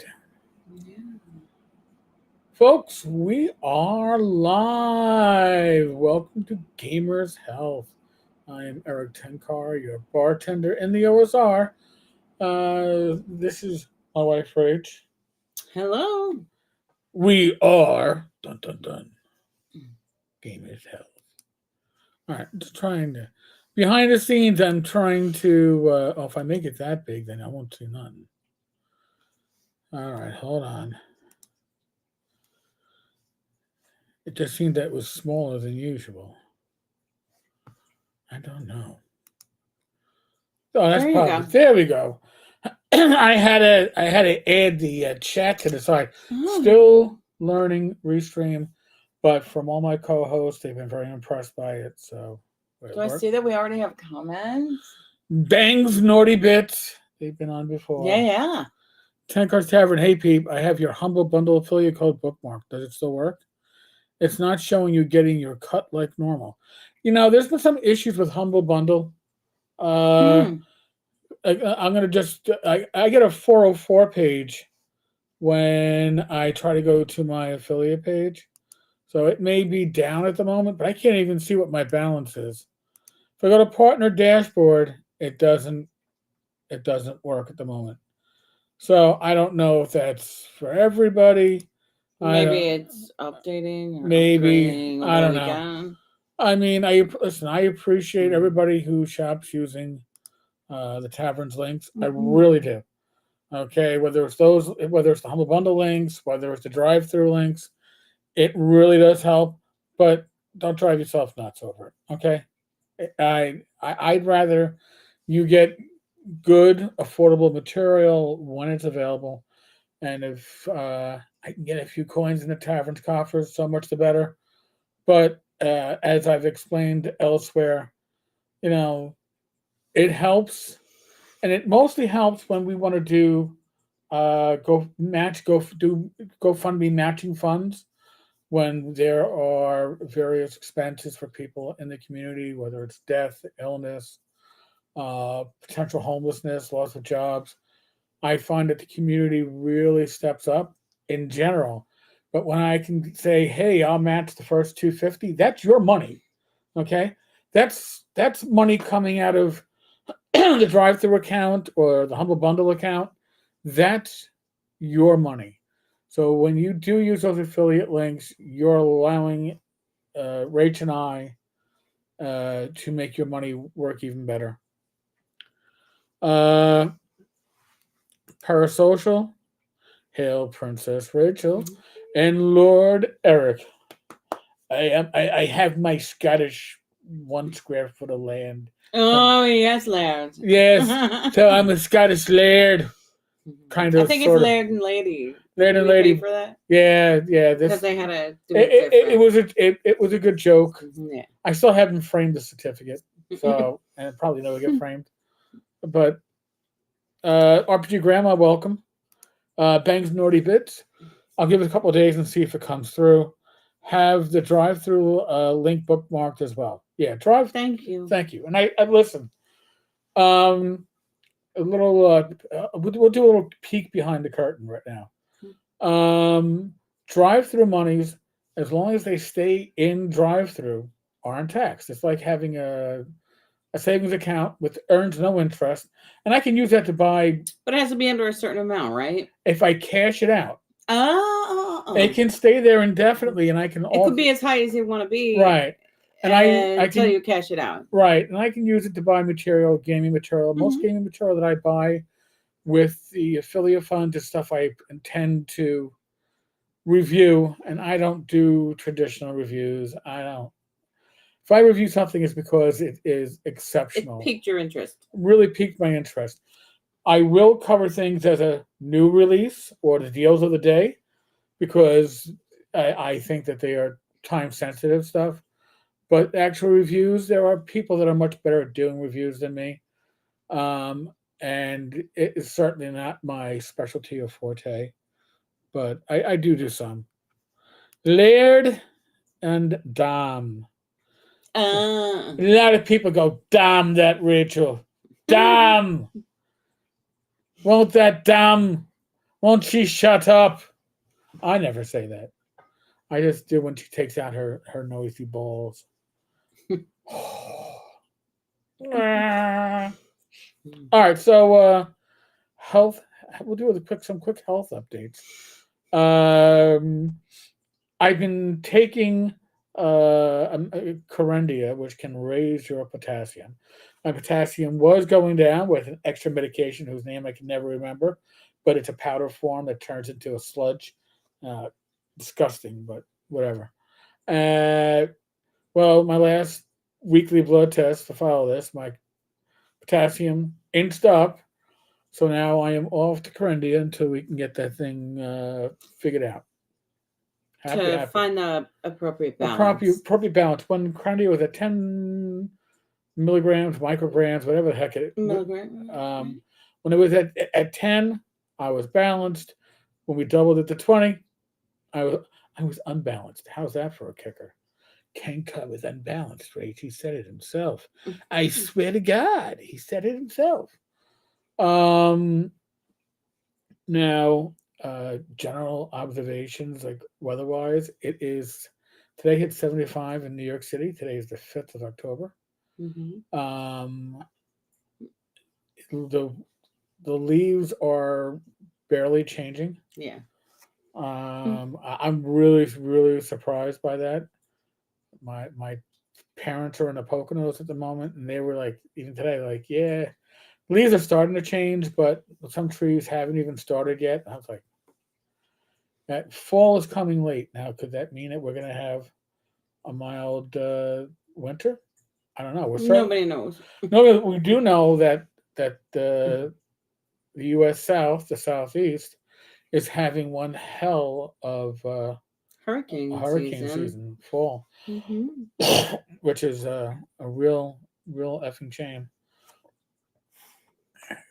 right. Folks, we are live. Welcome to Gamers Health. I am Rach Tenkar, your bartender in the OSR. This is my wife, Rach. Hello. We are dun dun dun Gamers Health. All right, just trying to behind the scenes. I'm trying to. If I make it that big, then I won't see none. All right, hold on. It just seemed that it was smaller than usual. I don't know. Oh, that's There you probably. go. There we go. I had to add the chat to the side. Oh. Still learning Restream, but from all my co-hosts, they've been very impressed by it. So, Do I see that we already have comments? Bangs Naughty Bits. They've been on before. Yeah. Tenkar's Tavern. Hey, peep. I have your Humble Bundle affiliate code bookmark. Does it still work? It's not showing you getting your cut like normal. You know, there's been some issues with Humble Bundle. I'm gonna just I get a 404 page when I try to go to my affiliate page, so it may be down at the moment, but I can't even see what my balance is. If I go to partner dashboard, it doesn't work at the moment. So I don't know if that's for everybody. Maybe it's updating or maybe upgrading I don't the know. weekend. I mean, I appreciate everybody who shops using the tavern's links. I really do. Okay, whether it's the Humble Bundle links, whether it's the drive-through links, it really does help. But don't drive yourself nuts over it. Okay, I'd rather you get good, affordable material when it's available, and if I can get a few coins in the tavern's coffers, so much the better. But as I've explained elsewhere, you know, it helps, and it mostly helps when we want to do GoFundMe matching funds when there are various expenses for people in the community, whether it's death, illness, potential homelessness, loss of jobs. I find that the community really steps up in general. But when I can say, "Hey, I'll match the first 250," that's your money. Okay, that's money coming out of the drive-through account or the Humble Bundle account. That's your money. So when you do use those affiliate links, you're allowing Rach and I to make your money work even better. Parasocial, hail Princess Rachel, and Lord Eric. I have my Scottish 1 square foot of land. Oh, yes, Laird. Yes, so I'm a Scottish laird. Kind of. I think it's Laird and Lady. Laird and Lady. Pay for that? Yeah. Because they had to do it different. It was a good joke. Yeah. I still haven't framed the certificate, so and probably never get framed. But RPG Grandma, welcome. Bangs Naughty Bits. I'll give it a couple of days and see if it comes through. Have the drive-through link bookmarked as well. Yeah, drive. Thank you. And I listen. A little. We'll do a little peek behind the curtain right now. Drive-through monies, as long as they stay in drive-through, aren't taxed. It's like having a savings account with earns no interest, and I can use that to buy. But it has to be under a certain amount, right? If I cash it out, it can stay there indefinitely, and I can. It could be as high as you want to be, right? And I until you cash it out, right? And I can use it to buy gaming material. Most gaming material that I buy with the affiliate fund is stuff I intend to review, and I don't do traditional reviews. I don't. If I review something, it's because it is exceptional. It piqued your interest. Really piqued my interest. I will cover things as a new release or the deals of the day because I think that they are time-sensitive stuff. But actual reviews, there are people that are much better at doing reviews than me. And it is certainly not my specialty or forte. But I do some. Laird and Dom. A lot of people go, "Damn that Rachel. Damn. Won't that damn Won't she shut up? I never say that. I just do when she takes out her noisy balls. All right, so health. We'll do some quick health updates. I've been taking Corendia, which can raise your potassium. My potassium was going down with an extra medication whose name I can never remember, but it's a powder form that turns into a sludge. Uh, Disgusting, but whatever. Well, my last weekly blood test to follow this, my potassium inched up. So now I am off to Corendia until we can get that thing figured out. Happy. Find the appropriate balance. Appropriate balance. When Corendia was at 10 milligrams, micrograms, whatever the heck it is. When it was at 10, I was balanced. When we doubled it to 20, I was unbalanced. How's that for a kicker? Tenkar was unbalanced, Rach. He said it himself. I swear to God, he said it himself. Now, general observations, like weather-wise, it is today hit 75 in New York City. Today is the 5th of October. The leaves are barely changing. Yeah. I'm really surprised by that. My parents are in the Poconos at the moment, and they were like, even today, like, yeah, leaves are starting to change, but some trees haven't even started yet. I was like, that fall is coming late now. Could that mean that we're going to have a mild winter? I don't know. Nobody knows. No, we do know that the U.S. South, the Southeast, is having one hell of hurricane season fall, which is a real effing shame.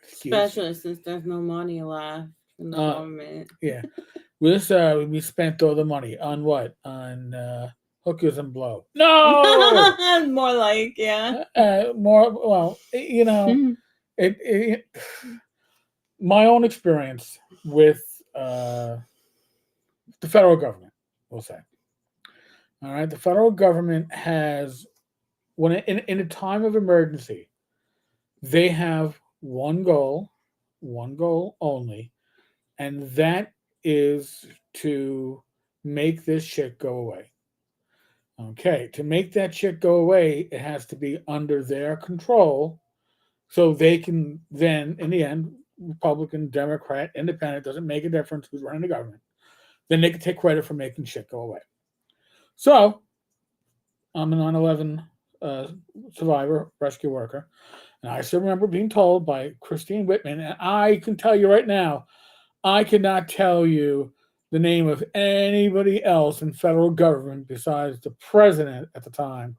Especially since there's no money left in the government. Yeah, we spent all the money on what? On hookers and blow. No, more like more. Well, you know, my own experience with the federal government, we'll say. All right, the federal government has, when in a time of emergency, they have one goal only, and that is to make this shit go away. Okay, to make that shit go away, it has to be under their control, so they can then, in the end, Republican, Democrat, Independent, doesn't make a difference who's running the government. Then they can take credit for making shit go away. So, I'm a 9/11 survivor, rescue worker, and I still remember being told by Christine Whitman, and I can tell you right now, I cannot tell you the name of anybody else in federal government besides the president at the time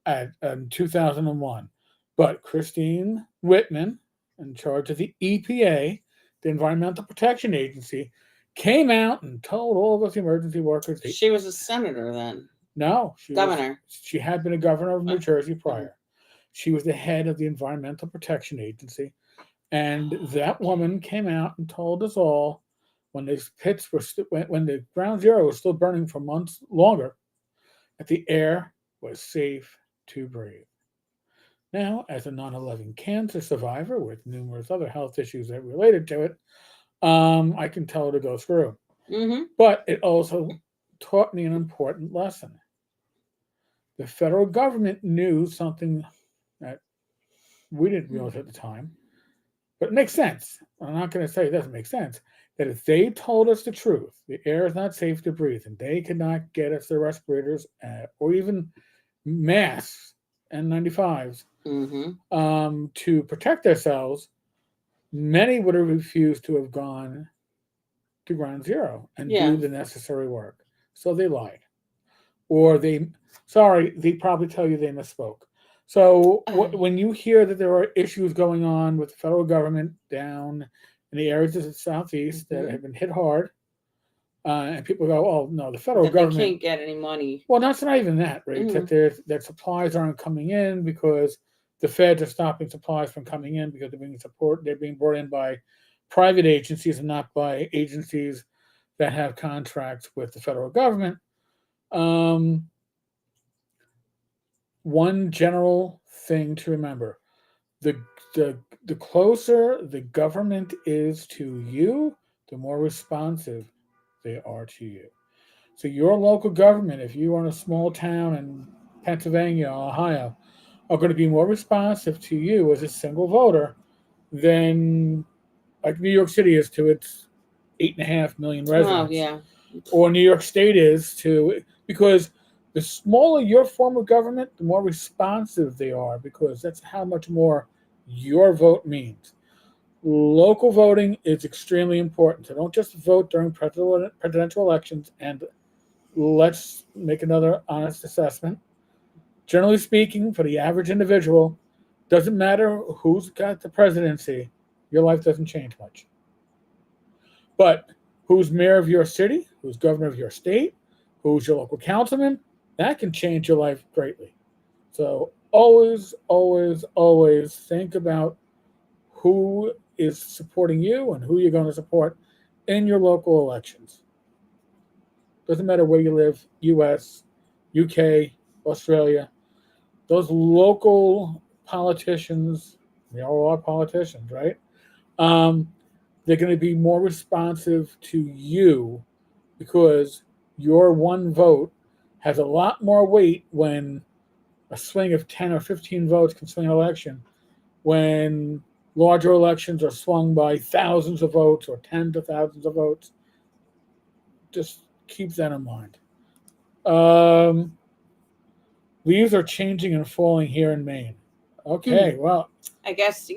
in 2001. But Christine Whitman, in charge of the EPA, the Environmental Protection Agency, came out and told all of us emergency workers. She was a senator then. No, governor. She had been a governor of New Jersey prior. She was the head of the Environmental Protection Agency. And that woman came out and told us all, when these pits were when the ground zero was still burning for months longer, that the air was safe to breathe. Now, as a 9/11 cancer survivor with numerous other health issues that related to it, I can tell her to go screw. But it also taught me an important lesson. The federal government knew something that we didn't realize at the time, but it makes sense. I'm not going to say it doesn't make sense. That if they told us the truth, the air is not safe to breathe, and they could not get us the respirators or even masks, N95s, to protect ourselves, many would have refused to have gone to ground zero and do the necessary work. So they lied. Or they probably tell you they misspoke. So when you hear that there are issues going on with the federal government down in the areas of the Southeast that have been hit hard, and people go, "Oh no, the federal government they can't get any money." Well, that's not even that, right? That supplies aren't coming in because the feds are stopping supplies from coming in because they're being brought in by private agencies and not by agencies that have contracts with the federal government. Um, One general thing to remember: the the closer the government is to you, the more responsive they are to you. So your local government, if you are in a small town in Pennsylvania, Ohio, are going to be more responsive to you as a single voter than like New York City is to its 8.5 million Oh residents, yeah. or New York State is to, because the smaller your form of government, the more responsive they are, because that's how much more your vote means. Local voting is extremely important. So don't just vote during presidential elections. And let's make another honest assessment. Generally speaking, for the average individual, doesn't matter who's got the presidency, your life doesn't change much. But who's mayor of your city, who's governor of your state, who's your local councilman, that can change your life greatly. So always, always, always think about who is supporting you and who you're going to support in your local elections. Doesn't matter where you live, US, UK, Australia. Those local politicians, we all are politicians, right? Um, they're going to be more responsive to you because your one vote has a lot more weight when a swing of 10 or 15 votes can swing an election, when larger elections are swung by thousands of votes or tens of thousands of votes. Just keep that in mind. Um, Leaves are changing and falling here in Maine. Okay, well, I guess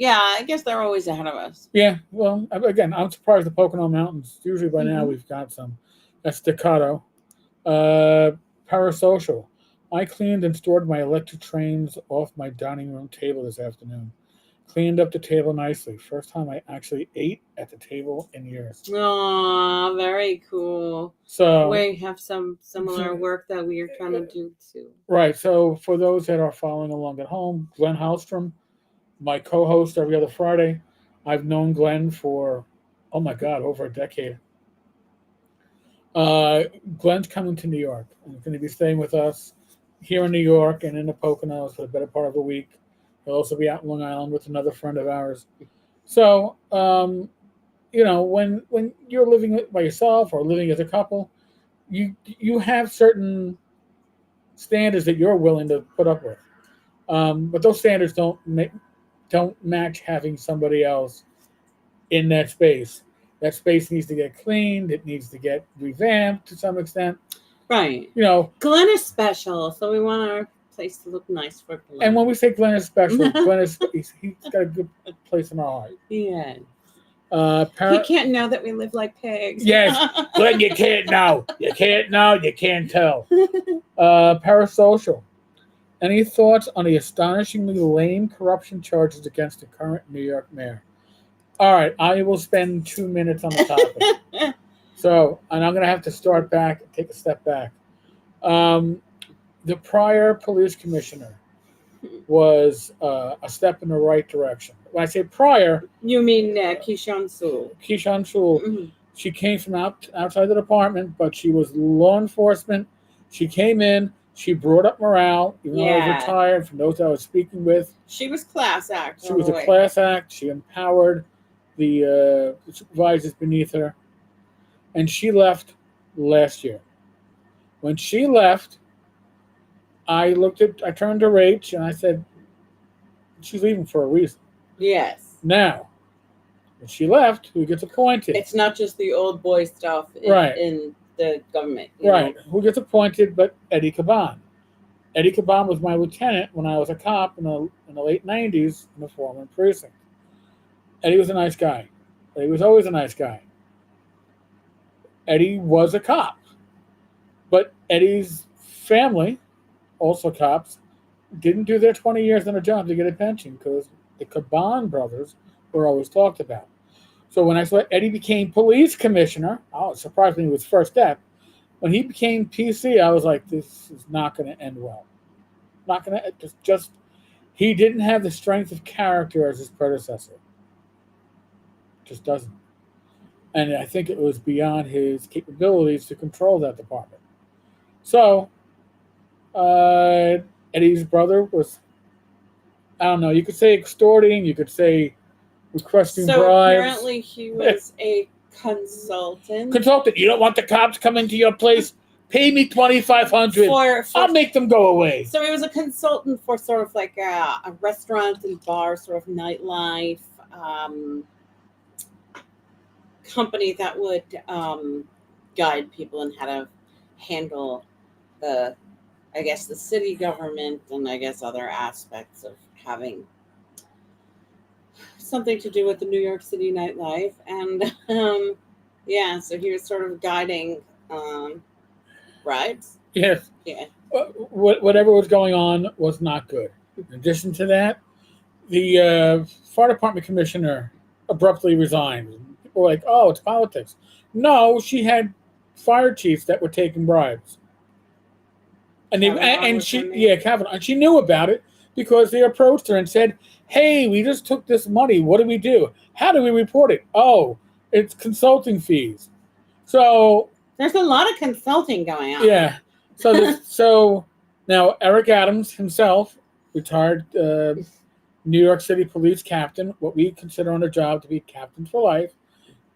they're always ahead of us. yeah, well, again, I'm surprised the Pocono Mountains. Usually by now we've got some. That's staccato. Parasocial. I cleaned and stored my electric trains off my dining room table this afternoon. Cleaned up the table nicely. First time I actually ate at the table in years. Aw, very cool. So We have some similar work that we are trying to do too. right. So for those that are following along at home, Glenn Hallstrom, my co-host every other Friday. I've known Glenn for, oh my God, over a decade. Glenn's coming to New York and he's going to be staying with us here in New York and in the Poconos for the better part of a week. He'll also be out in Long Island with another friend of ours. So, when you're living by yourself or living as a couple, you have certain standards that you're willing to put up with. But those standards don't match having somebody else in that space. That space needs to get cleaned. It needs to get revamped to some extent. Right. Glenn is special, so we want our place to look nice for Glenn. And when we say Glenn is special, he's got a good place in our heart. Yeah. He can't know that we live like pigs. Yes, Glenn, you can't know. You can't know. You can't tell. Parasocial. Any thoughts on the astonishingly lame corruption charges against the current New York mayor? All right, I will spend 2 minutes on the topic. And I'm going to have to start back, take a step back. The prior police commissioner was a step in the right direction. When I say prior, you mean Keyshawn Sewell. Keyshawn Sewell. Mm-hmm. She came from outside the department, but she was law enforcement. She came in. She brought up morale, even though I was retired. From those I was speaking with, she was class act. She was a class act. She empowered the supervisors beneath her, and she left last year. When she left, I turned to Rach and I said, "She's leaving for a reason." Yes. Now, when she left, who gets appointed? It's not just the old boy stuff in the government. Right. Who gets appointed but Eddie Caban. Eddie Caban was my lieutenant when I was a cop in the late 90s in the Foreman precinct. Eddie was a nice guy. Eddie was always a nice guy. Eddie was a cop. But Eddie's family, also cops, didn't do their 20 years on a job to get a pension because the Caban brothers were always talked about. So when I saw Eddie became police commissioner, it surprised me with his first step. When he became PC, I was like, this is not going to end well. Not going to just. He didn't have the strength of character as his predecessor. Just doesn't. and I think it was beyond his capabilities to control that department. So Eddie's brother was, I don't know, you could say extorting, you could say requesting So bribes. apparently he was a consultant. Consultant, you don't want the cops coming to your place? Pay me $2,500. I'll make them go away. So he was a consultant for sort of like a restaurant and bar, sort of nightlife company that would guide people in how to handle the, I guess, the city government and I guess other aspects of having something to do with the New York City nightlife. And yeah, so he was sort of guiding bribes. Yes. Yeah. Whatever was going on was not good. In addition to that, the fire department commissioner abruptly resigned. People were like, "Oh, it's politics." No, she had fire chiefs that were taking bribes, and Kavanaugh, and she knew about it because they approached her and said, "Hey, we just took this money. What do we do? How do we report it? Oh, it's consulting fees." So there's a lot of consulting going on. Yeah. So now Eric Adams himself, retired New York City police captain, what we consider on the job to be captain for life,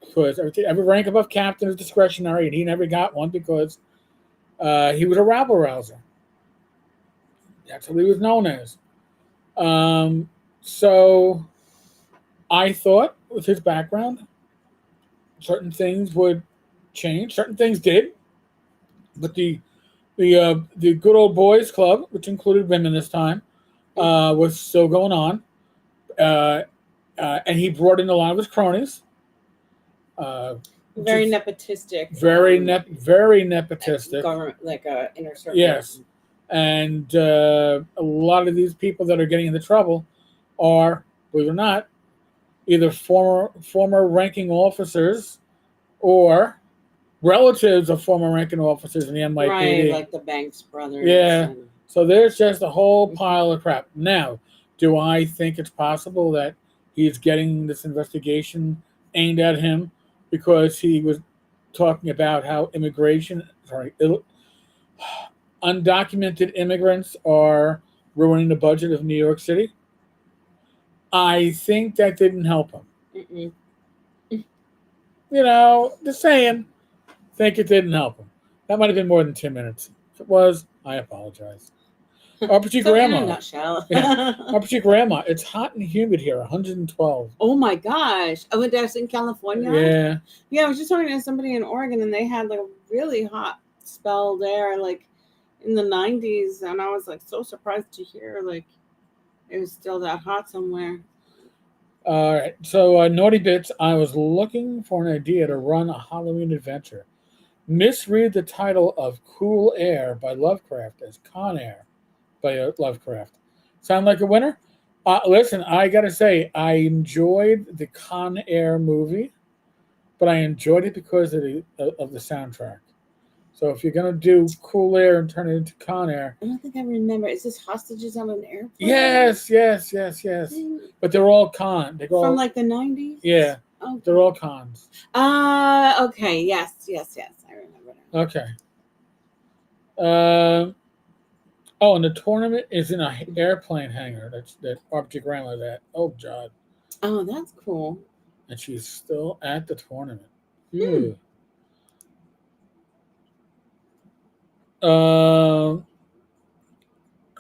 because every rank above captain is discretionary, and he never got one because he was a rabble rouser. That's what he was known as. So I thought with his background, certain things would change. Certain things did, but the good old boys club, which included women this time, was still going on, and he brought in a lot of his cronies. Very nepotistic. Very nepotistic. Government, like a inner circle. Yes, and a lot of these people that are getting into trouble are, believe it or not, either former ranking officers or relatives of former ranking officers in the NYPD. Right, like the Banks brothers. Yeah. So there's just a whole pile of crap. Now, do I think it's possible that he's getting this investigation aimed at him because he was talking about how undocumented immigrants are ruining the budget of New York City? I think that didn't help him. Mm-mm. Just saying. Think it didn't help him. That might have been more than 10 minutes. If it was, I apologize. RPG Grandma. In a nutshell. RPG Grandma. It's hot and humid here, 112. Oh my gosh. I went there in California. Yeah. Yeah, I was just talking to somebody in Oregon and they had like a really hot spell there, like in the 90s. And I was like so surprised to hear like it was still that hot somewhere. All right. So, Naughty Bits, I was looking for an idea to run a Halloween adventure. Misread the title of Cool Air by Lovecraft as Con Air by Lovecraft. Sound like a winner? Listen, I got to say, I enjoyed the Con Air movie, but I enjoyed it because of the soundtrack. So if you're going to do Cool Air and turn it into Con Air. I don't think I remember. Is this Hostages on an Airplane? Yes. But they're all con. From like the 90s? Yeah. Okay. They're all cons. Okay. Yes. I remember that. Okay. And the tournament is in an airplane hangar. That RPG Grandma that. Oh, God. Oh, that's cool. And she's still at the tournament.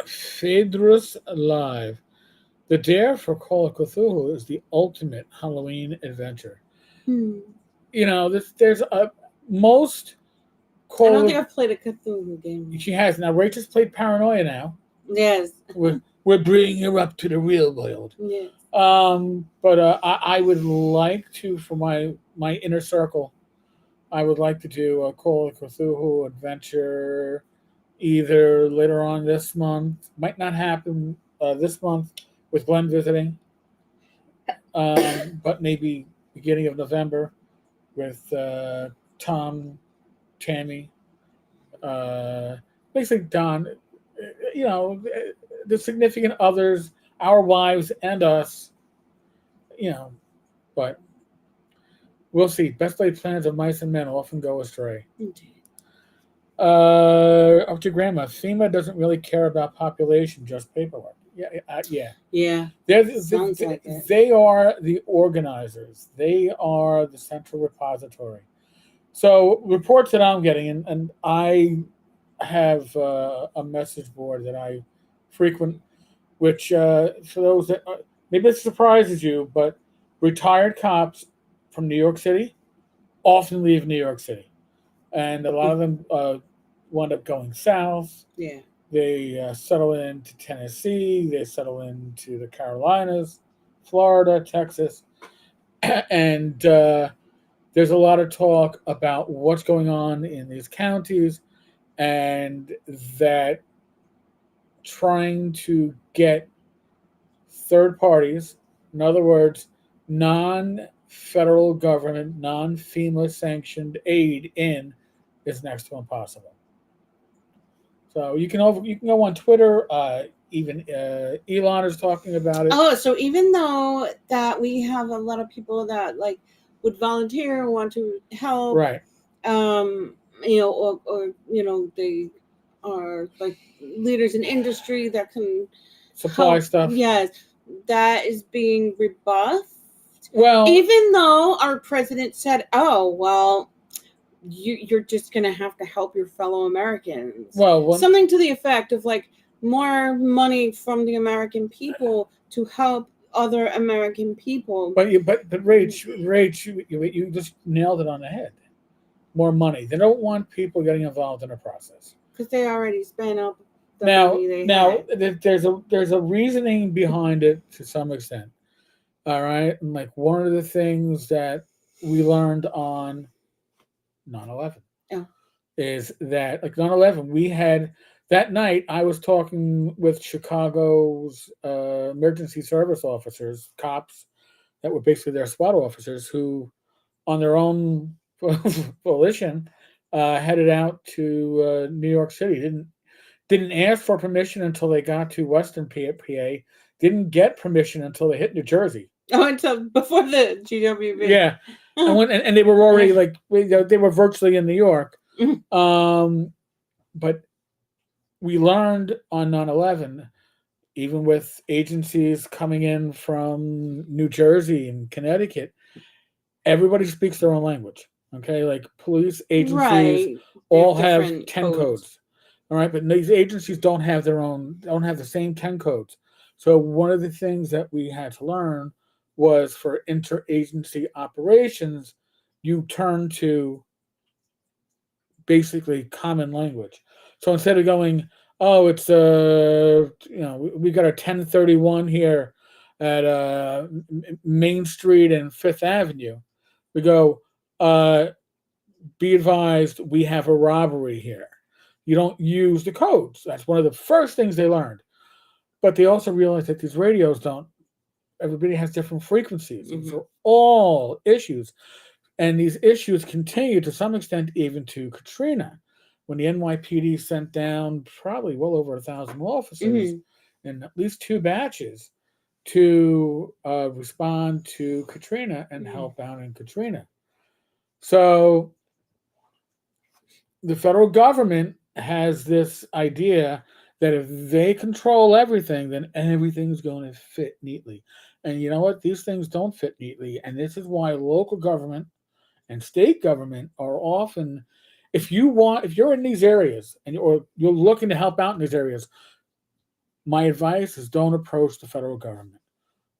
Phaedrus Live. The Dare for Call of Cthulhu is the ultimate Halloween adventure. There's most. I don't think I've played a Cthulhu game. She has. Now, Rachel's played Paranoia now. Yes. We're bringing her up to the real world. Yes. But I would like to, for my inner circle, I would like to do a Call of Cthulhu adventure either later on this month. Might not happen this month with Glenn visiting, but maybe beginning of November with Tom, Tammy, basically Don, the significant others, our wives and us, but We'll see. Best laid plans of mice and men often go astray. Indeed. Up to grandma. FEMA doesn't really care about population, just paperwork. Yeah, yeah. Yeah. They're, Sounds like it. they are the organizers. They are the central repository. So reports that I'm getting, and I have a message board that I frequent, which for those that maybe it surprises you, but retired cops from New York City often leave New York City, and a lot of them wind up going south. Yeah. They settle into Tennessee. They settle into the Carolinas, Florida, Texas, and there's a lot of talk about what's going on in these counties, and that trying to get third parties, in other words, non-federal government, non-FEMA sanctioned aid in, is next to impossible. So you can go on Twitter. Even Elon is talking about it. Oh, so even though that we have a lot of people that like would volunteer and want to help, Right. or they are like leaders in industry that can Supply help. stuff. Yes, that is being rebuffed. Well, Even though our president said, "Oh, well, you're just gonna have to help your fellow Americans." well, Something to the effect of like more money from the American people to help other American people. but Rach, you just nailed it on the head. More money. They don't want people getting involved in the process. Because they already spent up the money they had. There's a reasoning behind it to some extent. All right, and like one of the things that we learned on 9/11 is that like 9/11 we had that night. I was talking with Chicago's emergency service officers, cops that were basically their SWAT officers who, on their own volition, headed out to New York City. Didn't ask for permission until they got to Western PA. Didn't get permission until they hit New Jersey. Oh, until before the GWB. Yeah, and they were already like they were virtually in New York. But we learned on 9/11, even with agencies coming in from New Jersey and Connecticut, everybody speaks their own language. Okay, like police agencies all have 10 codes. All right, but these agencies don't have the same 10 codes. So one of the things that we had to learn was for interagency operations, you turn to basically common language. So instead of going, oh, it's we got a 1031 here at Main Street and Fifth Avenue, we go, be advised, we have a robbery here. You don't use the codes. That's one of the first things they learned. But they also realized that these radios don't. Everybody has different frequencies. Mm-hmm. For all issues. And these issues continue to some extent even to Katrina, when the NYPD sent down probably well over 1,000 officers in at least 2 batches to respond to Katrina and help out in Katrina. So the federal government has this idea that if they control everything, then everything's going to fit neatly. And you know what? These things don't fit neatly. And this is why local government and state government are often, if you're in these areas or you're looking to help out in these areas, my advice is don't approach the federal government.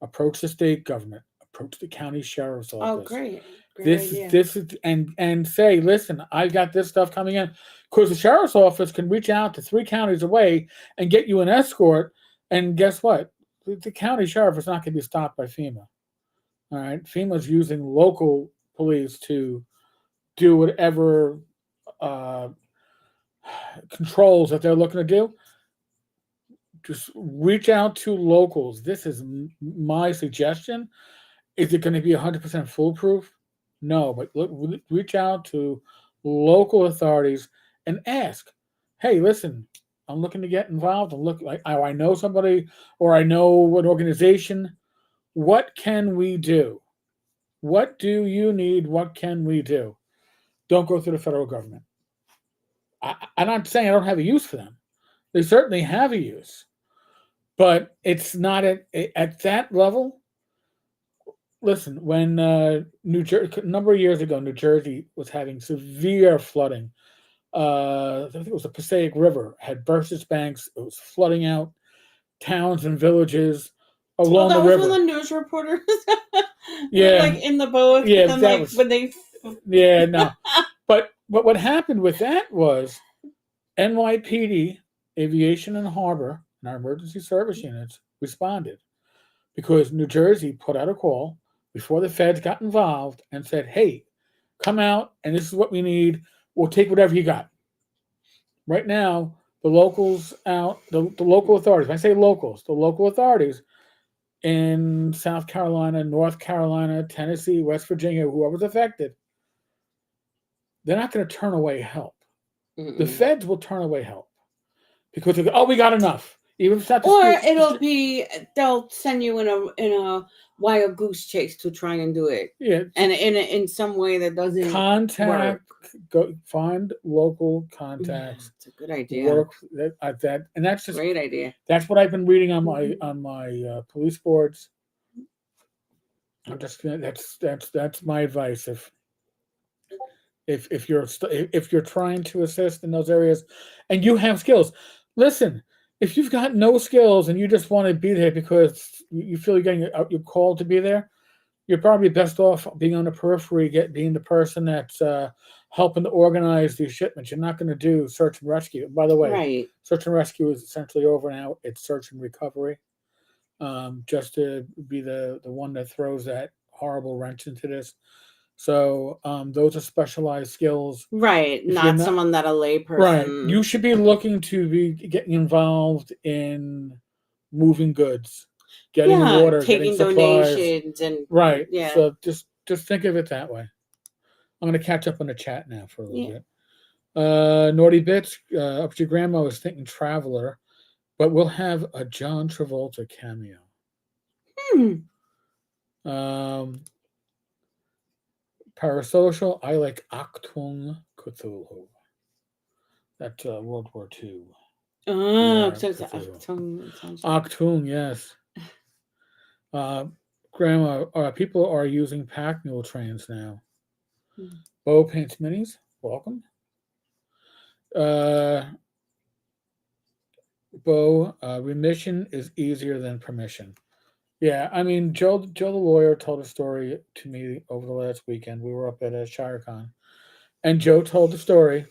Approach the state government. Approach the county sheriff's office. Oh, great. This is and say, listen, I got this stuff coming in, because the sheriff's office can reach out to 3 counties away and get you an escort. And guess what? The county sheriff is not going to be stopped by FEMA. All right, FEMA's using local police to do whatever controls that they're looking to do. Just reach out to locals. This is my suggestion. Is it going to be 100% foolproof? No, but reach out to local authorities and ask, hey, listen, I'm looking to get involved. I know somebody or I know an organization. What can we do? What do you need? What can we do? Don't go through the federal government. I'm not saying I don't have a use for them. They certainly have a use, but it's not at that level. Listen, when New Jersey, a number of years ago, New Jersey was having severe flooding. I think it was the Passaic River had burst its banks. It was flooding out towns and villages Oh, along the that was when the river. news reporters were like Yeah, in the boat, yeah, and that like was when they. yeah, no. But what happened with that was NYPD, Aviation and Harbor, and our emergency service units responded because New Jersey put out a call before the feds got involved and said, "Hey, come out, and this is what we need. We'll take whatever you got." Right now, the locals out, the local authorities. When I say locals, the local authorities in South Carolina, North Carolina, Tennessee, West Virginia, whoever's affected, they're not going to turn away help. The Mm-mm. feds will turn away help because they go, oh, we got enough. Even if it's not the Or street, it'll be they'll send you in a wild goose chase to try and do it, yeah, and in some way that doesn't work. contact, go find local Yeah, contacts, it's a good idea. work at that, and that's just Great idea. that's what I've been reading on my police boards. I'm just that's my advice. If you're trying to assist in those areas, and you have skills, listen. If you've got no skills and you just want to be there because you feel you're getting you're called to be there, you're probably best off being on the periphery, being the person that's helping to organize these shipments. You're not going to do search and rescue. By the way, Right. search and rescue is essentially over now. It's search and recovery. Just to be the one that throws that horrible wrench into this. So those are specialized skills. Right. If you're Not not someone that a right, you layperson. should be looking to be getting involved in moving goods, getting Yeah, water, getting taking supplies. donations and Right. yeah. So just think of it that way. I'm going to catch up on the chat now for a little Yeah. bit. Naughty Bits, up to your grandma was thinking Traveler, but we'll have a John Travolta cameo. Hmm. Um, Parasocial, I like Achtung Cthulhu. That's World War II. Oh, Yeah, so Cthulhu. sounds Achtung, yes. Uh, Grandma, people are using pack mule trains now. hmm. Bo Paints Minis, welcome. Uh, Bo, remission is easier than permission. Yeah, I mean, Joe the lawyer told a story to me over the last weekend. We were up at a ShireCon, and Joe told the story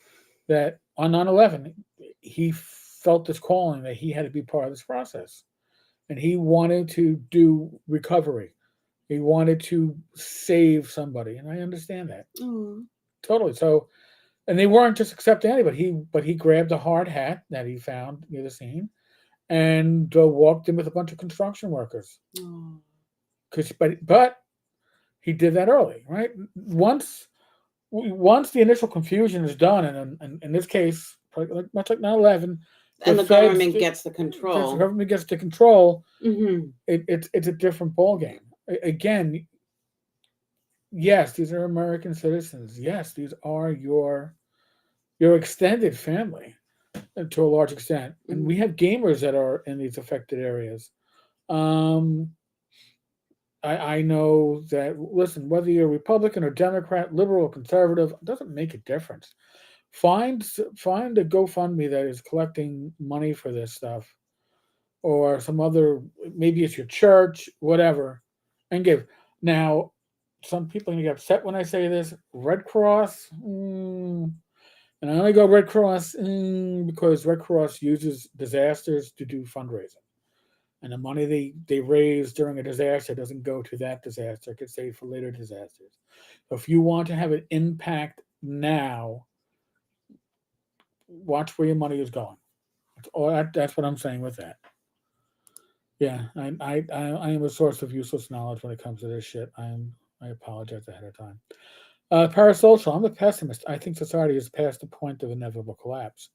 that on 9/11, he felt this calling that he had to be part of this process, and he wanted to do recovery. He wanted to save somebody, and I understand that Oh. totally. So, and they weren't just accepting anybody. He grabbed a hard hat that he found near the scene and walked in with a bunch of construction workers. Oh. But he did that early, right? Once the initial confusion is done, and in this case, much like 9/11, And the government gets the the control. government gets to control. Mm-hmm. It's a different ball game. Again, yes, these are American citizens. Yes, these are your extended family to a large extent, and Mm-hmm. we have gamers that are in these affected areas. Um, I know that, listen, whether you're Republican or Democrat, liberal or conservative, it doesn't make a difference. Find a GoFundMe that is collecting money for this stuff, or some other, maybe it's your church, whatever, and give. Now, some people are gonna get upset when I say this. Red Cross, and I only go Red Cross because Red Cross uses disasters to do fundraising. And the money they raise during a disaster doesn't go to that disaster. It gets saved for later disasters. So if you want to have an impact now, watch where your money is going. That's what I'm saying with that. Yeah, I am a source of useless knowledge when it comes to this shit. I apologize ahead of time. Parasocial, I'm a pessimist. I think society has passed the point of inevitable collapse.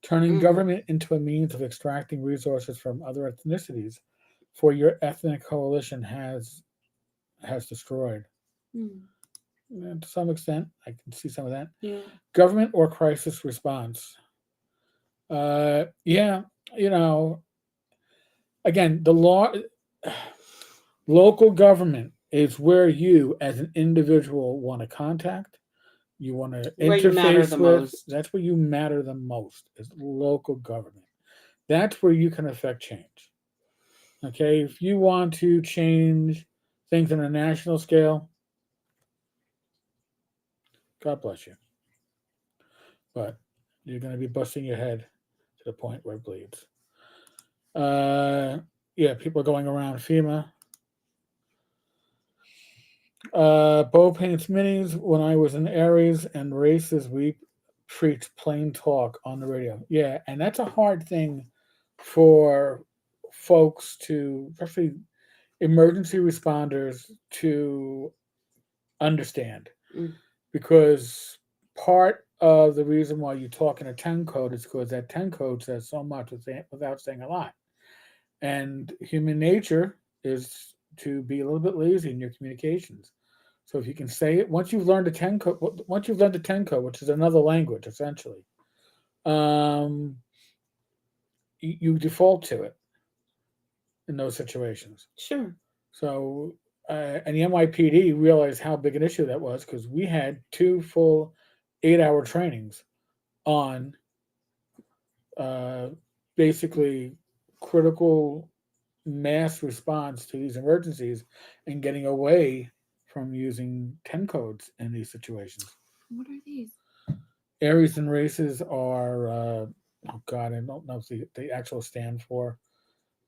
Turning Mm. government into a means of extracting resources from other ethnicities for your ethnic coalition has destroyed. Mm. To some extent, I can see some of that. Yeah. Government or crisis response. Yeah, you know, again, the law, local government is where you, as an individual, want to contact, you want to Where you matter interface the with. most. That's where you matter the most, is local government. That's where you can affect change. Okay, if you want to change things on a national scale, God bless you. But you're going to be busting your head to the point where it bleeds. Uh, yeah, people are going around FEMA. Bo paints minis. When I was in Aries and races, we preach plain talk on the radio. Yeah, and that's a hard thing for folks to, especially emergency responders, to understand, Mm. because part of the reason why you talk in a 10 code is because that 10 code says so much without saying a lot. And human nature is to be a little bit lazy in your communications. So if you can say it, once you've learned the 10 code, which is another language essentially, um, you default to it in those situations. Sure. So, and the NYPD realized how big an issue that was, because we had two full 8-hour trainings on uh, basically critical mass response to these emergencies and getting away from using 10 codes in these situations. What are these? Areas and races are, oh God, I don't know if the actual stand for,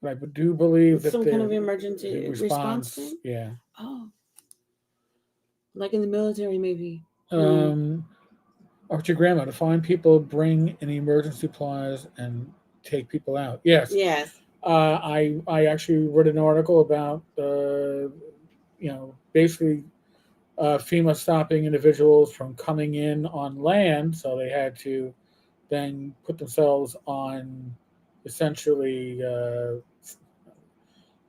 but I do believe It's that some kind they're of the emergency response response, thing? yeah. Oh, like in the military, maybe. Hmm. Um, Or your grandma, to find people, bring in emergency supplies, and take people out. Yes, Yes. I actually read an article about basically FEMA stopping individuals from coming in on land, so they had to then put themselves on essentially the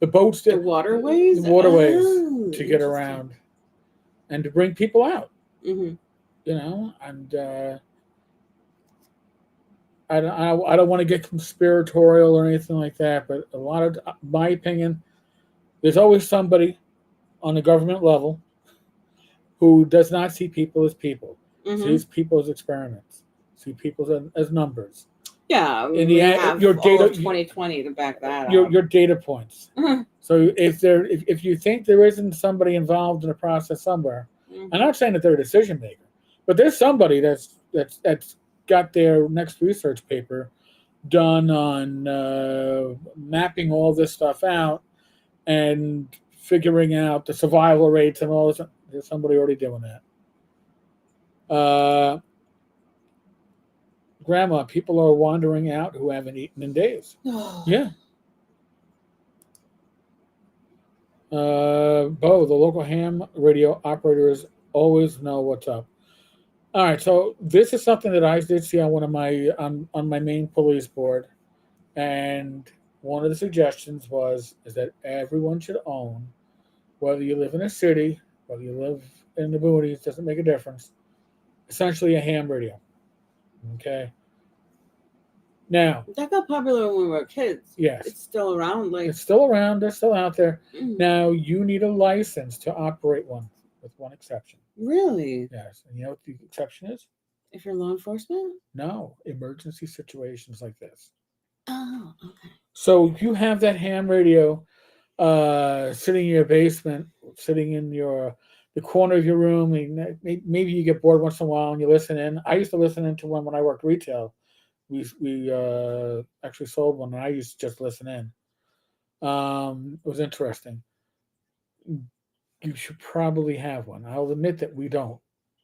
boats The that the waterways? waterways Oh, to get interesting. around and to bring people out. Mm-hmm. And I don't want to get conspiratorial or anything like that, but a lot of my opinion, there's always somebody on the government level who does not see people as people, Mm-hmm. sees people as experiments, see people as numbers. Yeah, In the we end, have all of 2020 to back that up. your data points. Mm-hmm. So if you think there isn't somebody involved in the process somewhere, I'm not saying that they're a decision maker, but there's somebody that's got their next research paper done on mapping all this stuff out and figuring out the survival rates and all this. There's somebody already doing that. Grandma, people are wandering out who haven't eaten in days. Yeah. Bo, the local ham radio operators always know what's up. All right, so this is something that I did see on one of my on my main police board, and one of the suggestions was is that everyone should own, whether you live in a city, whether you live in the boonies, doesn't make a difference. Essentially, a ham radio. Okay. Now, That got popular when we were kids. yes, It's still around. Like, it's still around. They're still out there. mm, Now, you need a license to operate one, with one exception. really? Yes, and you know what the exception is? If you're law enforcement? No, emergency situations like this. Oh, okay. So if you have that ham radio sitting in your basement, sitting in your the corner of your room, and maybe you get bored once in a while and you listen in. I used to listen into one when I worked retail. We actually sold one, and I used to just listen in. It was interesting. You should probably have one. I'll admit that we don't,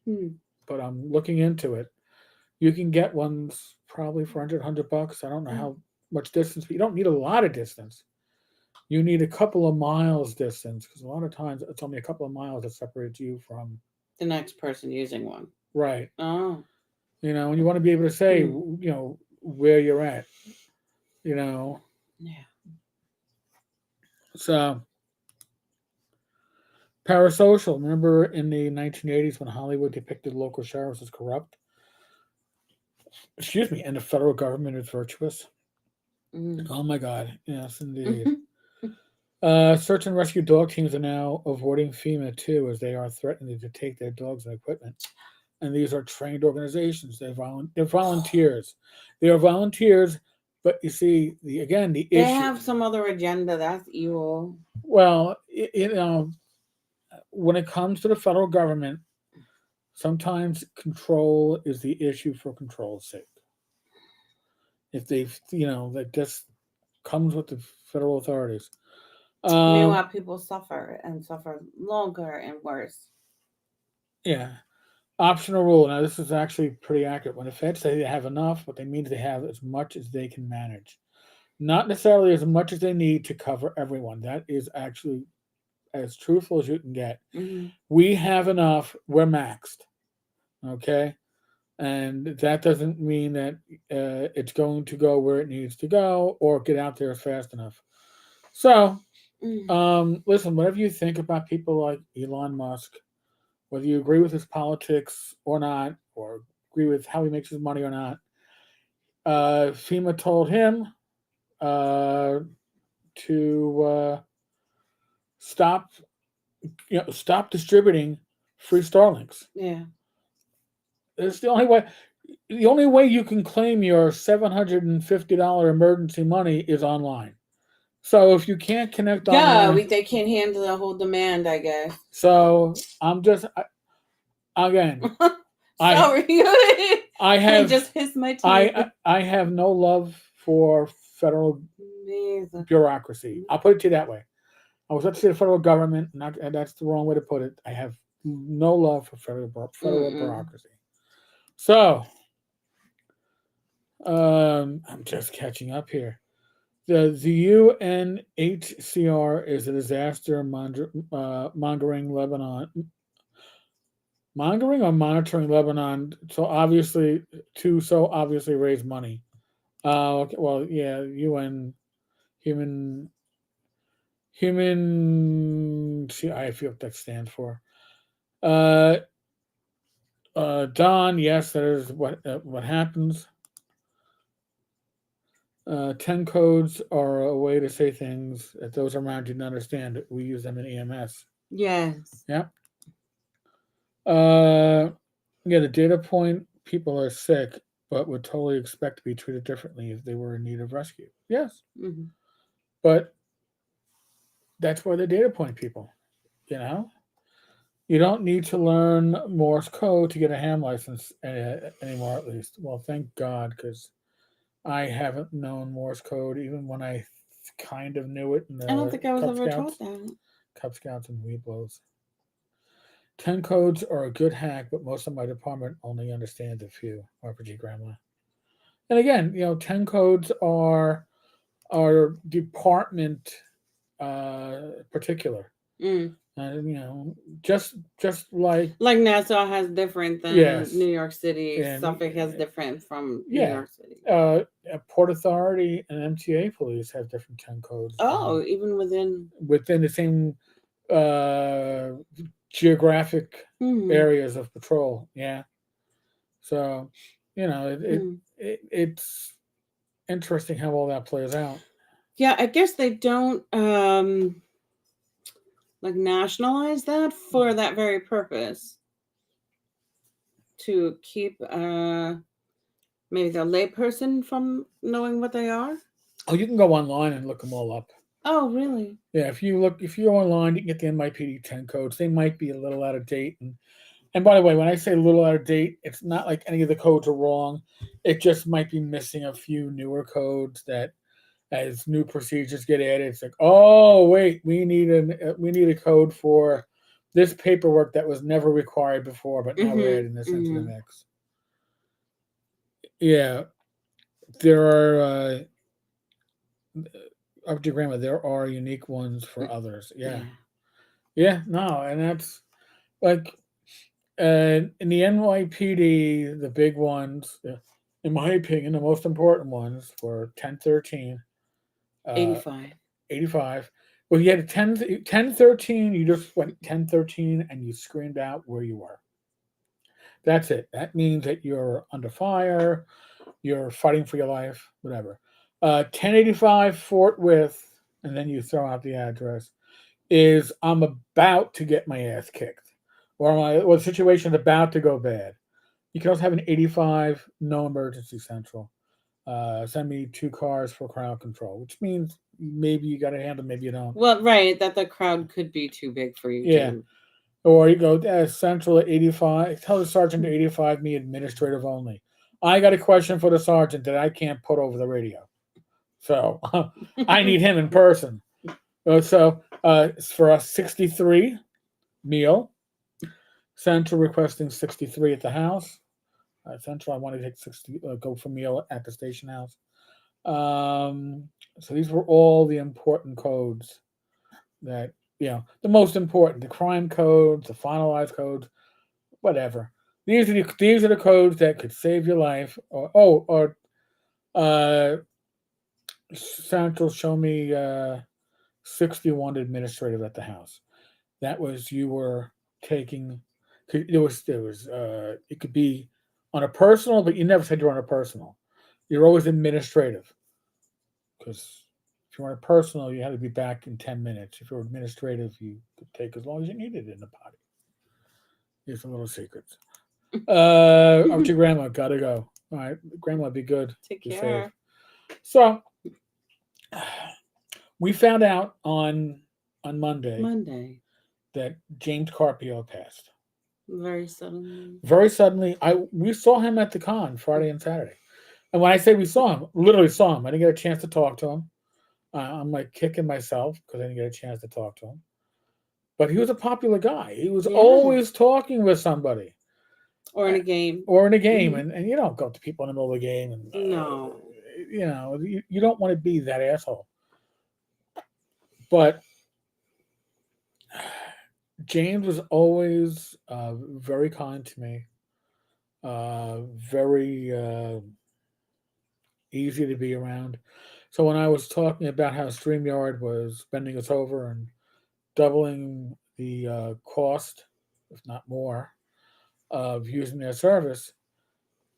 Hmm. but I'm looking into it. You can get ones probably for $100. I don't know Hmm. how much distance, but you don't need a lot of distance. You need a couple of miles distance, because a lot of times it's only a couple of miles that separates you from The next person using one. right. Oh. And you want to be able to say, Hmm. where you're at. You know, Yeah. so Parasocial. Remember in the 1980s when Hollywood depicted local sheriffs as corrupt? Excuse me, and the federal government is virtuous. Mm. Oh my God. Yes, indeed. Mhm. Search and rescue dog teams are now avoiding FEMA too, as they are threatening to take their dogs and equipment. And these are trained organizations. They're volunteers. They are volunteers, but you see, the They issue. have some other agenda. That's evil. Well, when it comes to the federal government, sometimes control is the issue for control's sake. If that just comes with the federal authorities. Meanwhile, Um, people suffer and suffer longer and worse. yeah. Optional rule. Now, this is actually pretty accurate. When the feds say they have enough, what they mean is they have as much as they can manage. Not necessarily as much as they need to cover everyone. That is actually as truthful as you can get. Hmm. We have enough. We're maxed. Okay. And that doesn't mean that it's going to go where it needs to go or get out there fast enough. So, Mm. listen, whatever you think about people like Elon Musk, whether you agree with his politics or not, or agree with how he makes his money or not, FEMA told him uh, to stop, stop distributing free Starlinks. Yeah. It's the only way. The only way you can claim your $750 emergency money is online. So if you can't connect Yeah, online, they can't handle the whole demand, I guess. so again, I Sorry. I I have just hissed my teeth. I have no love for federal Amazing. bureaucracy. I'll put it to you that way. I was about to say the federal government, not and that's the wrong way to put it. I have no love for federal Mm-mm. bureaucracy. So I'm just catching up here. The UNHCR is a disaster mongering monitoring Lebanon. So obviously raise money. Okay, well, yeah, UN human See, I feel what that stands for. Uh, Don, yes, that is what happens. 10 codes are a way to say things that those around you don't understand. We use them in EMS. Yes. Yeah. Uh, yeah, the data point people are sick, but would totally expect to be treated differently if they were in need of rescue. Yes. Hmm. But that's why the data point people, you know? You don't need to learn Morse code to get a ham license anymore, at least. Well, thank God, because I haven't known Morse code even when I kind of knew it in I don't think the I was ever taught that. Cub Scouts and Weeblos. 10 codes are a good hack, but most of my department only understands a few. RPG Grandma. And again, 10 codes are department particular. Mm. And just like Like Nassau has different than yes, New York City. and Suffolk has different from New yeah, York City. Port Authority and MTA police have different 10 codes Oh, even within. within the same uh, geographic Hmm. areas of patrol. Yeah, so Hmm. it's interesting how all that plays out. Yeah, I guess they don't like nationalize that for that very purpose to keep maybe the layperson from knowing what they are. Oh, you can go online and look them all up. Oh, really? Yeah, if you go online, you can get the NYPD 10 codes. They might be a little out of date, and by the way, when I say a little out of date, it's not like any of the codes are wrong. It just might be missing a few newer codes that, as new procedures get added, it's like, oh wait, we need a code for this paperwork that was never required before, but now we're Mm-hmm. adding this into the Mm-hmm. mix. Yeah, there are. Up to grandma, there are unique ones for others. Yeah, Yeah. yeah, no, and that's like in the NYPD, the big ones, in my opinion, the most important ones for 1013, uh, 85. 85. Well, you had a 1013, you just went 1013 and you screamed out where you were. That's it. That means that you're under fire, you're fighting for your life, whatever. 1085 Fort Worth, and then you throw out the address, is I'm about to get my ass kicked, or the situation's about to go bad. You can also have an 85 no emergency central. Send me 2 cars for crowd control, which means maybe you got to handle, maybe you don't. Well, right, that the crowd could be too big for you Yeah. to. Or you go central at 85. Tell the sergeant to 85 me administrative only. I got a question for the sergeant that I can't put over the radio. So I need him in person. For us, 63 meal. Central requesting 63 at the house. Central, I want to take 60, go for meal at the station house. So these were all the important codes that, the most important, the crime codes, the finalized codes, whatever. These are the codes that could save your life. Or uh, Central, show me 61 administrative at the house. That was you were taking. It could be on a personal, but you never said you're on a personal. You're always administrative because if you were on a personal, you had to be back in 10 minutes. If you were administrative, you could take as long as you needed in the potty. Here's some little secrets. Up to grandma, gotta go. All right, grandma, be good. Take Be care. safe. So we found out on Monday that James Carpio passed. Very suddenly. Very suddenly, we saw him at the con Friday and Saturday. And when I say we saw him, literally saw him. I didn't get a chance to talk to him. I'm like kicking myself because I didn't get a chance to talk to him. But he was a popular guy. He was always talking with somebody. Or in a game. And you don't go up to people in the middle of the game. And No. You don't want to be that asshole. But James was always very kind to me, very easy to be around. So when I was talking about how StreamYard was bending us over and doubling the cost, if not more, of using their service,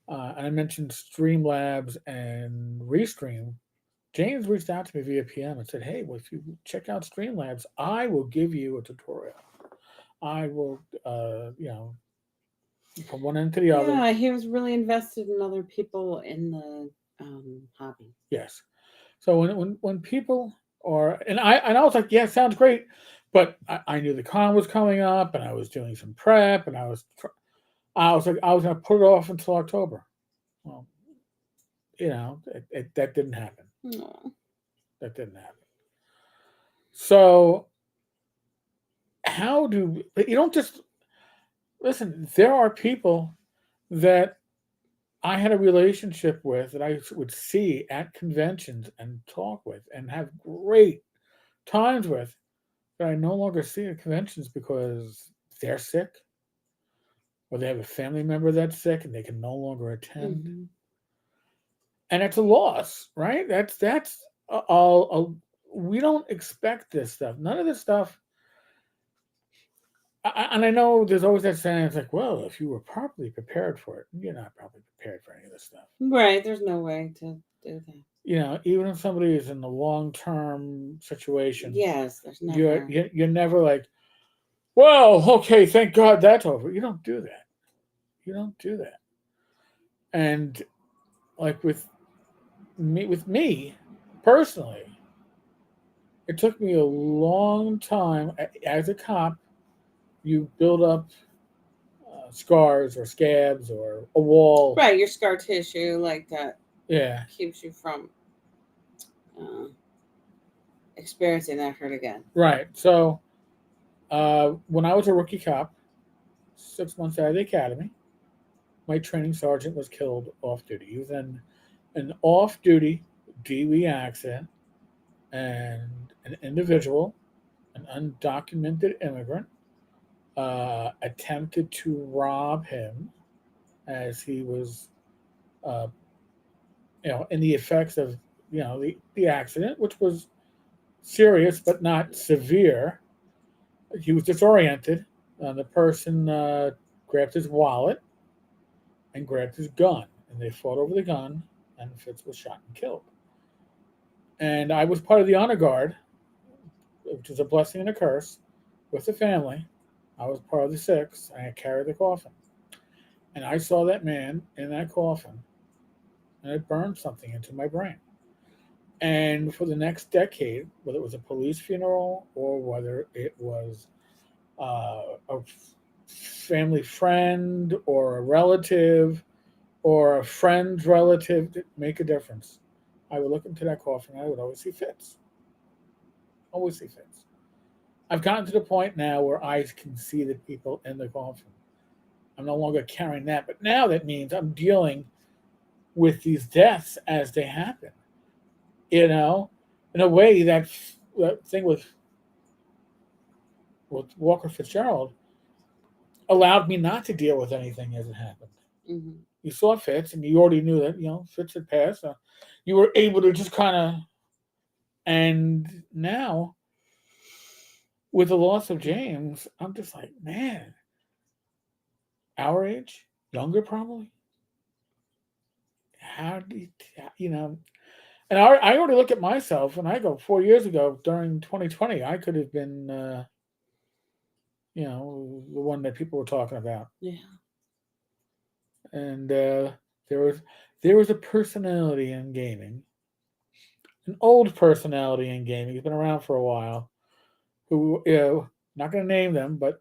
and I mentioned Streamlabs and Restream, James reached out to me via PM and said, "Hey, well, if you check out Streamlabs, I will give you a tutorial. I will, from one end to the other." Yeah, he was really invested in other people in the hobby. Yes. So when people are, and I was like, "Yeah, sounds great," but I knew the con was coming up, and I was doing some prep, and I was like, I was going to put it off until October. Well, that didn't happen. No. That didn't happen. So but you don't just listen. There are people that I had a relationship with that I would see at conventions and talk with and have great times with that I no longer see at conventions because they're sick or they have a family member that's sick and they can no longer attend. Mm-hmm. And it's a loss, right? That's all. We don't expect this stuff. None of this stuff. And I know there's always that saying, it's like, well, if you were properly prepared for it, you're not properly prepared for any of this stuff. Right. There's no way to do that. Even if somebody is in a long-term situation, yes, there's never. You're never like, well, okay, thank God that's over. You don't do that. You don't do that. And like with me personally, it took me a long time as a cop. You build up scars or scabs or a wall. Right, your scar tissue like that. Yeah. Keeps you from experiencing that hurt again. Right. So when I was a rookie cop, 6 months out of the academy, my training sergeant was killed off duty. He was in an off-duty DUI accident, and an individual, an undocumented immigrant, attempted to rob him as he was, in the effects of, the accident, which was serious but not severe. He was disoriented. The person grabbed his wallet and grabbed his gun, and they fought over the gun, and Fitz was shot and killed. And I was part of the honor guard, which is a blessing and a curse, with the family. I was part of the six, and I carried the coffin. And I saw that man in that coffin, and it burned something into my brain. And for the next decade, whether it was a police funeral or whether it was a family friend or a relative or a friend's relative, to make a difference. I would look into that coffin and I would always see Fitz. Always see Fitz. I've gotten to the point now where I can see the people in the coffin. I'm no longer carrying that, but now that means I'm dealing with these deaths as they happen. You know, in a way, that thing with Walker Fitzgerald allowed me not to deal with anything as it happened. Mm-hmm. You saw Fitz, and you already knew that Fitz had passed. So you were able to just kind of. And now, with the loss of James, I'm just like, man, our age, younger probably. How do you? And I already look at myself, and I go 4 years ago during 2020, I could have been, the one that people were talking about. Yeah. And there was there was a personality in gaming, an old personality in gaming. He's been around for a while. Who not going to name them, but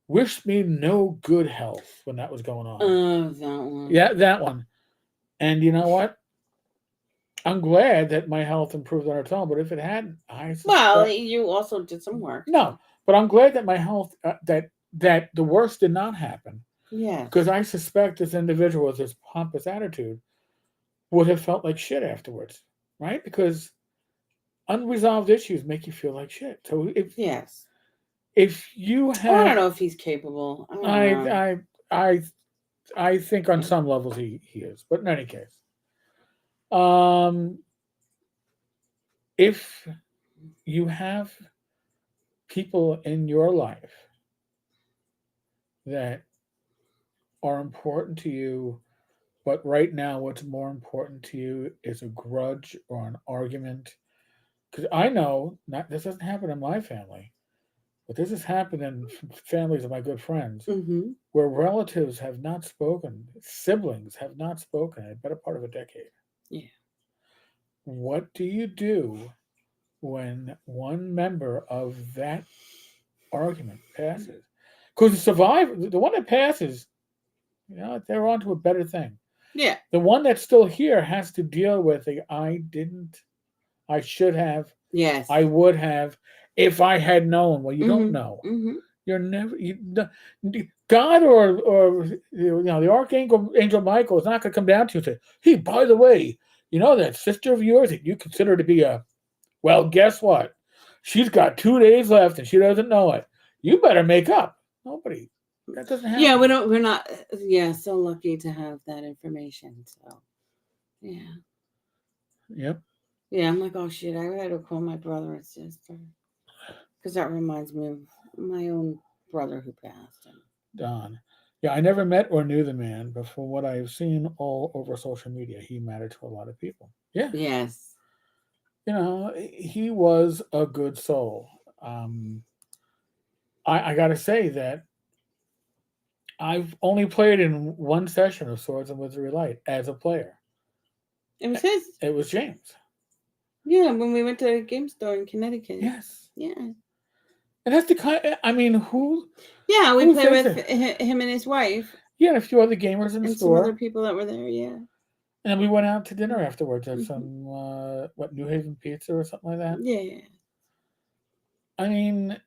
wished me no good health when that was going on. That one. Yeah, that one. And you know what? I'm glad that my health improved on its own. But if it hadn't, Well, you also did some work. No, but I'm glad that my health that the worst did not happen. Yeah. Because I suspect this individual with this pompous attitude would have felt like shit afterwards, right? Because unresolved issues make you feel like shit. So if you have, I don't know if he's capable. I think on some levels he is, but in any case, if you have people in your life that are important to you, but right now what's more important to you is a grudge or an argument. Because I know this doesn't happen in my family, but this has happened in families of my good friends, Mm-hmm. where relatives have not spoken, siblings have not spoken in a better part of a decade. Yeah. What do you do when one member of that argument passes? Because the survivor, the one that passes, they're on to a better thing. Yeah. The one that's still here has to deal with I should have, yes, I would have, if I had known. Well, you don't know. Mm-hmm. You're never, God or the Archangel Michael is not going to come down to you and say, hey, by the way, that sister of yours that you consider to be well, guess what? She's got 2 days left and she doesn't know it. You better make up. Nobody. That doesn't happen. Yeah, we're not. Yeah, so lucky to have that information. So, yeah. Yep. Yeah, I'm like, oh shit, I had to call my brother and sister because that reminds me of my own brother who passed. Don. Yeah, I never met or knew the man, but from what I've seen all over social media, he mattered to a lot of people. Yeah. Yes. He was a good soul. I got to say that I've only played in one session of Swords and Wizardry Light as a player. It was his. It was James. Yeah, when we went to a game store in Connecticut. Yes. Yeah. And that's the kind. I mean, who? Yeah, we played with him and his wife. Yeah, and a few other gamers in the store. And some other people that were there. Yeah. And then we went out to dinner afterwards at some New Haven Pizza or something like that. Yeah. I mean,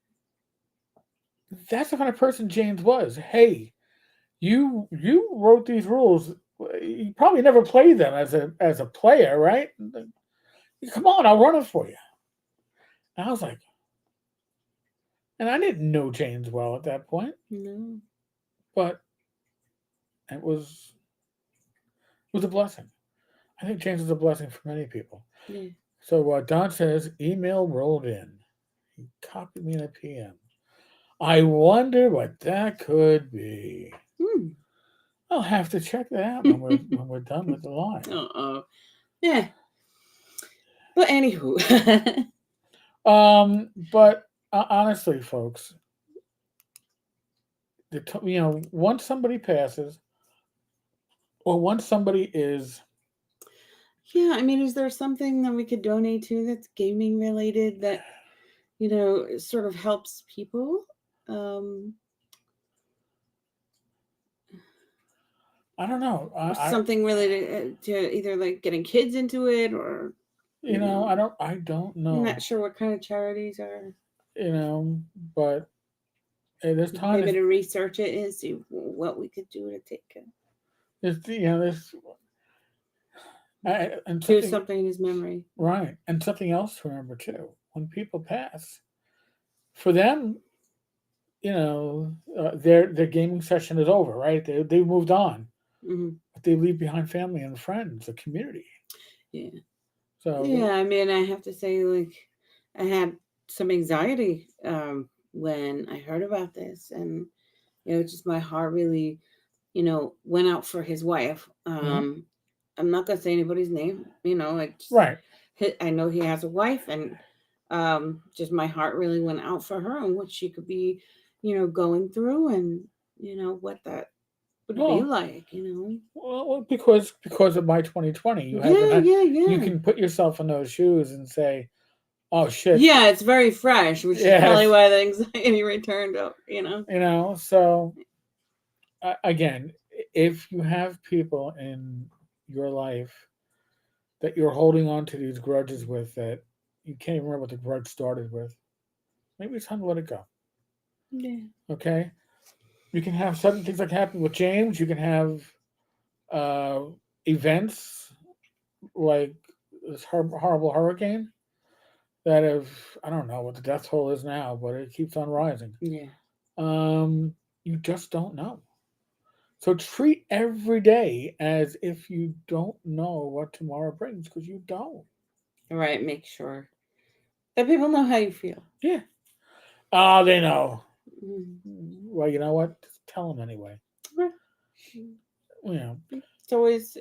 that's the kind of person James was. Hey, you wrote these rules. You probably never played them as a player, right? Come on, I'll run it for you. And I was like, and I didn't know James well at that point. No. But it was a blessing. I think James is a blessing for many people. Yeah. So Don says, email rolled in. He copied me in a PM. I wonder what that could be. I'll have to check that out when we're done with the live. Uh-oh. Yeah. But anywho. But honestly, folks, once somebody passes, or once somebody is, Yeah, I mean, is there something that we could donate to that's gaming related that, sort of helps people? I don't know. Something related to either like getting kids into it, or I don't know. I'm not sure what kind of charities are. But this time Maybe to research it and see what we could do to take care. And do something in his memory, right? And something else to remember too: when people pass, for them, their gaming session is over, right? They moved on. But they leave behind family and friends, a community. Yeah. So yeah, I mean, I have to say, like, I had some anxiety when I heard about this, and just my heart really, went out for his wife. I'm not gonna say anybody's name, right. I know he has a wife, and just my heart really went out for her and what she could be, going through, and what that would be like, Well, because of my 2020, you can put yourself in those shoes and say, "Oh shit." Yeah, it's very fresh, which is probably why the anxiety returned up. So again, if you have people in your life that you're holding on to these grudges with, that you can't even remember what the grudge started with, maybe it's time to let it go. Yeah. Okay. You can have certain things like happened with James. You can have events like this horrible hurricane that I don't know what the death toll is now, but it keeps on rising. Yeah. You just don't know. So treat every day as if you don't know what tomorrow brings, because you don't. Right. Make sure that people know how you feel. Yeah. Oh, they know. Well, you know what? Just tell them anyway. Right. It's always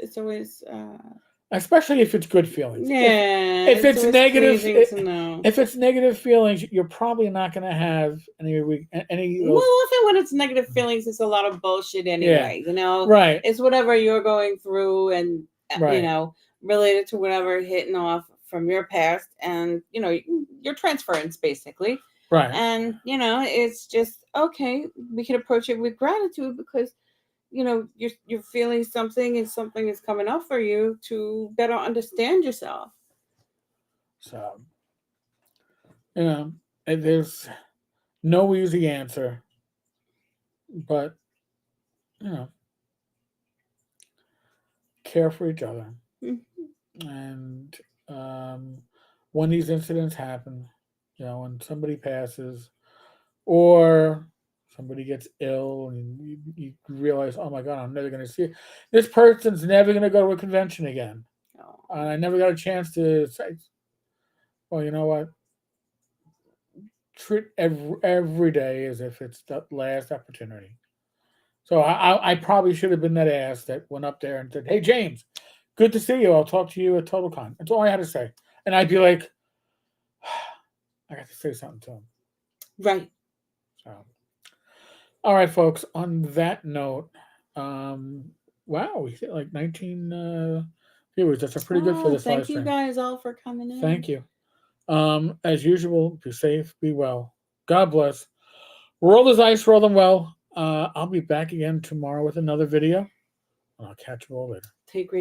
especially if it's good feelings. Yeah. If it's negative, to if it's negative feelings, you're probably not going to have any. Well, often when it's negative feelings, it's a lot of bullshit anyway. Yeah. Right. It's whatever you're going through, and right. Related to whatever hitting off from your past, and your transference basically. Right. And it's just okay. We can approach it with gratitude because you're feeling something, and something is coming up for you to better understand yourself. So, there's no easy answer, but care for each other. And when these incidents happen, when somebody passes or somebody gets ill, and you realize, oh my God, I'm never going to see it. This person's never going to go to a convention again. And I never got a chance to say, well, you know what? Treat every day as if it's the last opportunity. So I probably should have been that ass that went up there and said, hey, James, good to see you. I'll talk to you at TotalCon. That's all I had to say. And I'd be like, I got to say something to him. Right. So, all right, folks. On that note, wow, we hit like 19 viewers. That's a pretty good for this live stream. Thank you guys all for coming in. Thank you. As usual, be safe, be well. God bless. World is ice, roll them well. I'll be back again tomorrow with another video. I'll catch you all later. Take great